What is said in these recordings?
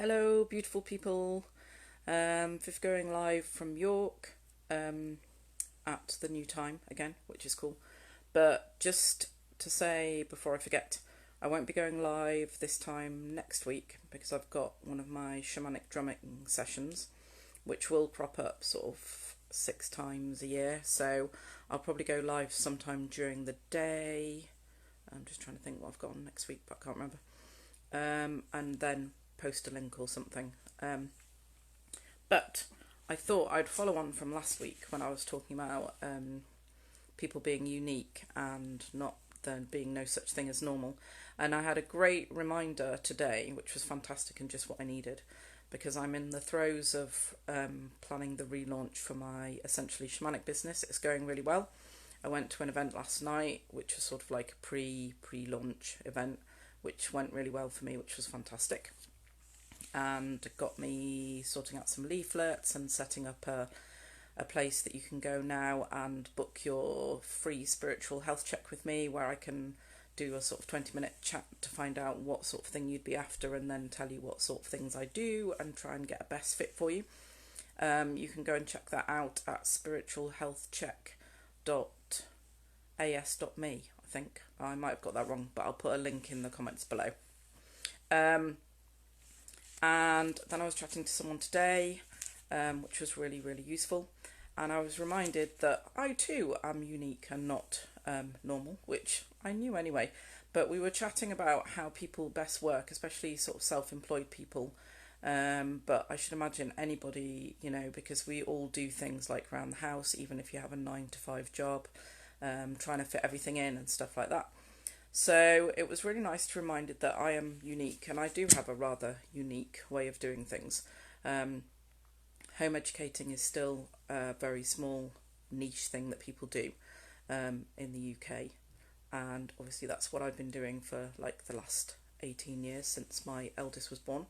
Hello, beautiful people. Fifth going live from York at the new time again, which is cool. But just to say before I forget, I won't be going live this time next week because I've got one of my shamanic drumming sessions, which will crop up sort of 6 times a year. So I'll probably go live sometime during the day. I'm just trying to think what I've got on next week, but I can't remember. And then post a link or something. But I thought I'd follow on from last week when I was talking about people being unique and not there being no such thing as normal. And I had a great reminder today, which was fantastic and just what I needed, because I'm in the throes of planning the relaunch for my essentially shamanic business. It's going really well. I went to an event last night, which was sort of like a pre-launch event, which went really well for me, which was fantastic. And got me sorting out some leaflets and setting up a place that you can go now and book your free spiritual health check with me, where I can do a sort of 20-minute chat to find out what sort of thing you'd be after and then tell you what sort of things I do and try and get a best fit for you. You can go and check that out at spiritualhealthcheck.as.me. I think I might have got that wrong, but I'll put a link in the comments below. And then I was chatting to someone today, which was really, really useful. And I was reminded that I too am unique and not normal, which I knew anyway. But we were chatting about how people best work, especially sort of self-employed people. But I should imagine anybody, because we all do things like around the house, even if you have a 9 to 5 job, trying to fit everything in and stuff like that. So it was really nice to be reminded that I am unique, and I do have a rather unique way of doing things. Home educating is still a very small niche thing that people do in the UK, and obviously that's what I've been doing for like the last 18 years since my eldest was born.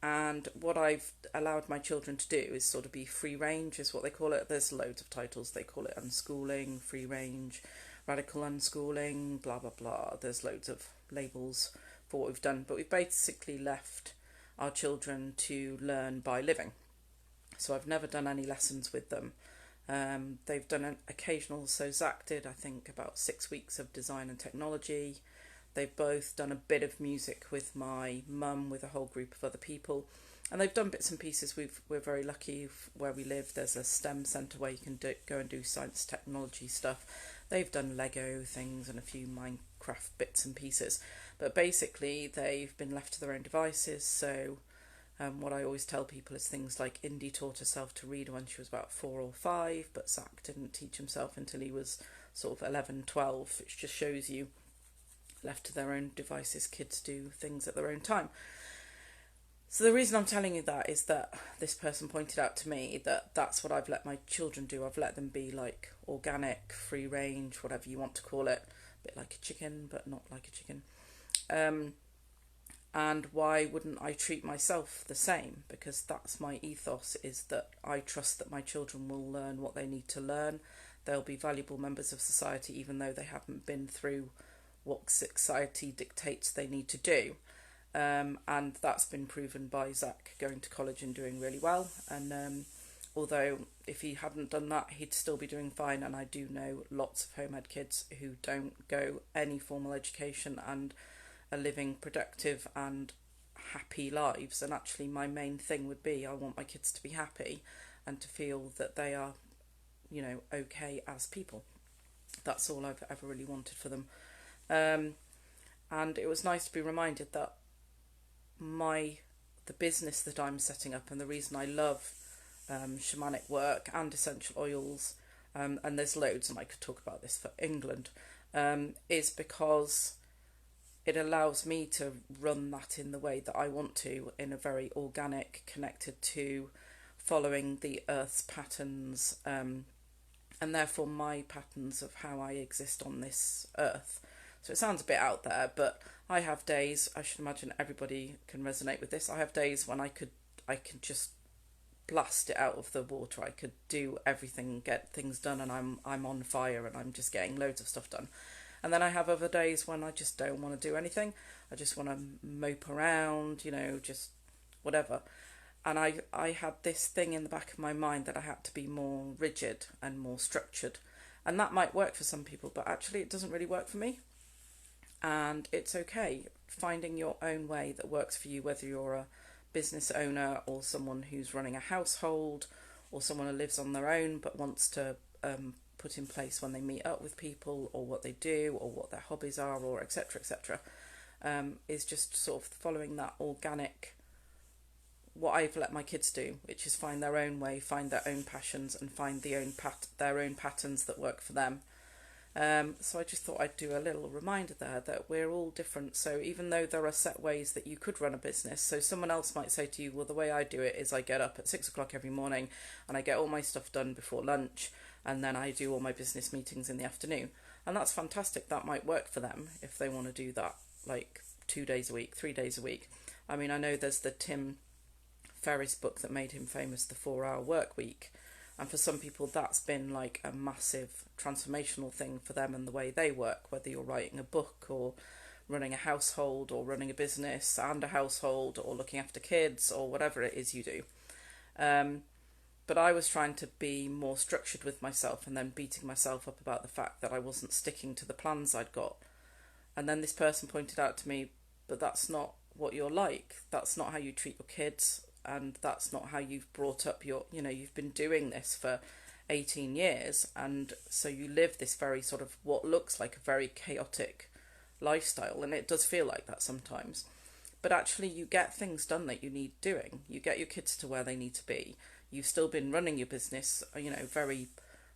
And what I've allowed my children to do is sort of be free range, is what they call it. There's loads of titles. They call it unschooling, free range, radical unschooling, blah, blah, blah. There's loads of labels for what we've done. But we've basically left our children to learn by living. So I've never done any lessons with them. They've done an occasional, so Zach did, I think, about 6 weeks of design and technology. They've both done a bit of music with my mum, with a whole group of other people. And they've done bits and pieces. We're very lucky where we live. There's a STEM centre where you can go and do science technology stuff. They've done Lego things and a few Minecraft bits and pieces. But basically, they've been left to their own devices. So what I always tell people is things like Indy taught herself to read when she was about 4 or 5, but Zach didn't teach himself until he was sort of 11, 12, which just shows you, left to their own devices, kids do things at their own time. So the reason I'm telling you that is that this person pointed out to me that that's what I've let my children do. I've let them be like organic, free range, whatever you want to call it, a bit like a chicken, but not like a chicken. And why wouldn't I treat myself the same? Because that's my ethos, is that I trust that my children will learn what they need to learn. They'll be valuable members of society, even though they haven't been through what society dictates they need to do. And that's been proven by Zach going to college and doing really well. And although if he hadn't done that, he'd still be doing fine. And I do know lots of home ed kids who don't go any formal education and are living productive and happy lives. And actually my main thing would be, I want my kids to be happy and to feel that they are, okay as people. That's all I've ever really wanted for them. And it was nice to be reminded that the business that I'm setting up, and the reason I love shamanic work and essential oils, and there's loads, and I could talk about this for England, is because it allows me to run that in the way that I want to, in a very organic, connected to following the earth's patterns, and therefore my patterns of how I exist on this earth. So it sounds a bit out there, but I have days, I should imagine everybody can resonate with this. I have days when I could just blast it out of the water. I could do everything, get things done, and I'm on fire and I'm just getting loads of stuff done. And then I have other days when I just don't want to do anything. I just want to mope around, just whatever. And I had this thing in the back of my mind that I had to be more rigid and more structured. And that might work for some people, but actually it doesn't really work for me. And it's okay finding your own way that works for you, whether you're a business owner or someone who's running a household or someone who lives on their own but wants to put in place when they meet up with people, or what they do, or what their hobbies are, or etc. etc. Is just sort of following that organic, what I've let my kids do, which is find their own way, find their own passions, and find their own patterns that work for them. So I just thought I'd do a little reminder there that we're all different. So even though there are set ways that you could run a business, so someone else might say to you, well, the way I do it is I get up at 6 o'clock every morning and I get all my stuff done before lunch, and then I do all my business meetings in the afternoon. And that's fantastic. That might work for them if they want to do that like 2 days a week, 3 days a week. I mean, I know there's the Tim Ferriss book that made him famous, The 4 Hour Work Week. And for some people, that's been like a massive transformational thing for them and the way they work, whether you're writing a book or running a household or running a business and a household or looking after kids or whatever it is you do. But I was trying to be more structured with myself and then beating myself up about the fact that I wasn't sticking to the plans I'd got. And then this person pointed out to me, but that's not what you're like. That's not how you treat your kids. And that's not how you've brought up you've been doing this for 18 years. And so you live this very sort of what looks like a very chaotic lifestyle. And it does feel like that sometimes. But actually you get things done that you need doing. You get your kids to where they need to be. You've still been running your business, very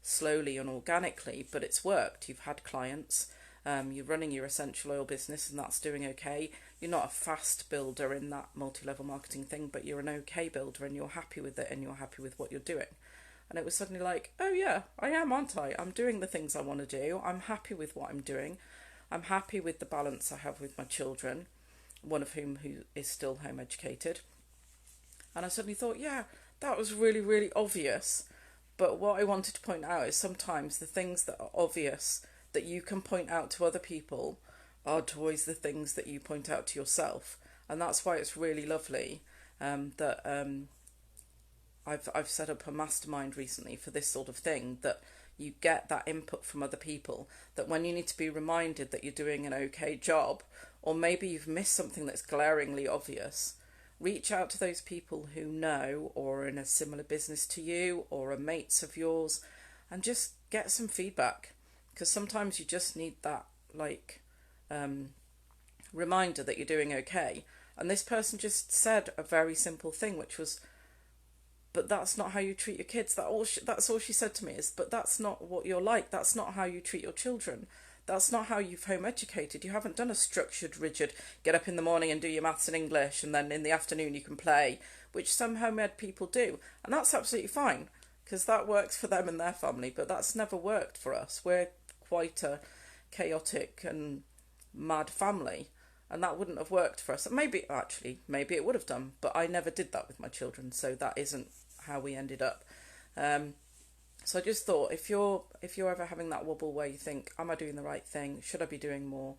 slowly and organically, but it's worked. You've had clients. You're running your essential oil business and that's doing okay. You're not a fast builder in that multi-level marketing thing, but you're an okay builder and you're happy with it and you're happy with what you're doing. And it was suddenly like, oh yeah, I am, aren't I? I'm doing the things I want to do. I'm happy with what I'm doing. I'm happy with the balance I have with my children, one of whom who is still home educated. And I suddenly thought, yeah, that was really, really obvious. But what I wanted to point out is sometimes the things that are obvious that you can point out to other people are always the things that you point out to yourself. And that's why it's really lovely that I've set up a mastermind recently for this sort of thing, that you get that input from other people, that when you need to be reminded that you're doing an okay job, or maybe you've missed something that's glaringly obvious, reach out to those people who know or are in a similar business to you or are mates of yours and just get some feedback. Because sometimes you just need that reminder that you're doing okay. And this person just said a very simple thing, which was, but that's not how you treat your kids. That's all she said to me is, but that's not what you're like. That's not how you treat your children. That's not how you've home educated. You haven't done a structured, rigid, get up in the morning and do your maths and English, and then in the afternoon you can play, which some home ed people do. And that's absolutely fine, because that works for them and their family, but that's never worked for us. We're quite a chaotic and mad family, and that wouldn't have worked for us. Maybe it would have done, but I never did that with my children, so that isn't how we ended up. So I just thought, if you're ever having that wobble where you think, am I doing the right thing? Should I be doing more?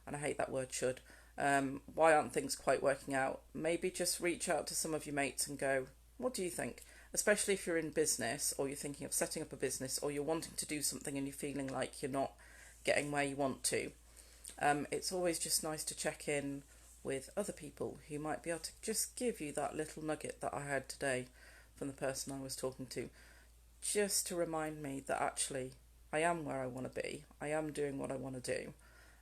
And I hate that word should. Why aren't things quite working out? Maybe just reach out to some of your mates and go, what do you think? Especially if you're in business, or you're thinking of setting up a business, or you're wanting to do something and you're feeling like you're not getting where you want to. It's always just nice to check in with other people who might be able to just give you that little nugget that I had today from the person I was talking to, just to remind me that actually I am where I want to be, I am doing what I want to do,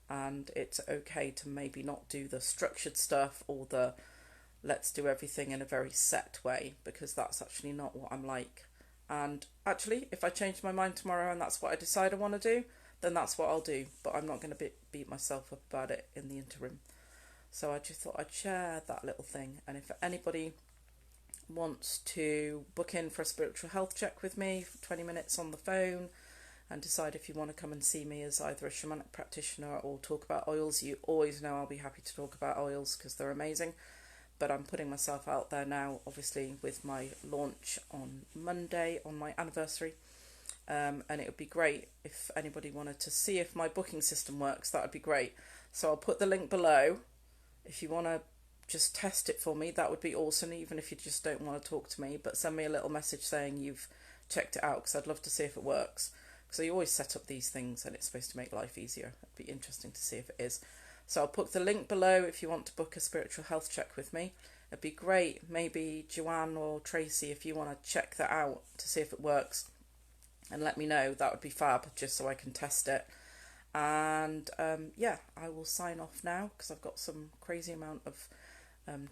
and it's okay to maybe not do the structured stuff or the let's do everything in a very set way, because that's actually not what I'm like. And actually, if I change my mind tomorrow and that's what I decide I want to do, then that's what I'll do, but I'm not going to beat myself up about it in the interim. So I just thought I'd share that little thing. And if anybody wants to book in for a spiritual health check with me for 20 minutes on the phone and decide if you want to come and see me as either a shamanic practitioner or talk about oils, you always know I'll be happy to talk about oils because they're amazing. But I'm putting myself out there now, obviously, with my launch on Monday, on my anniversary. And it would be great if anybody wanted to see if my booking system works. That would be great. So I'll put the link below if you want to just test it for me. That would be awesome, even if you just don't want to talk to me, but send me a little message saying you've checked it out, because I'd love to see if it works. Because I always set up these things and it's supposed to make life easier. It'd be interesting to see if it is. So I'll put the link below if you want to book a spiritual health check with me. It'd be great. Maybe Joanne or Tracy, if you want to check that out to see if it works and let me know, that would be fab, just so I can test it. And yeah, I will sign off now because I've got some crazy amount of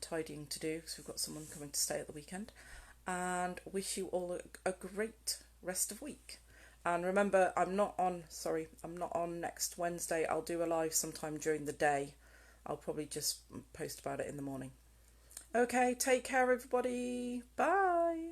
tidying to do, because we've got someone coming to stay at the weekend. And wish you all a great rest of week. And remember, I'm not on next Wednesday. I'll do a live sometime during the day. I'll probably just post about it in the morning. Okay, take care everybody. Bye.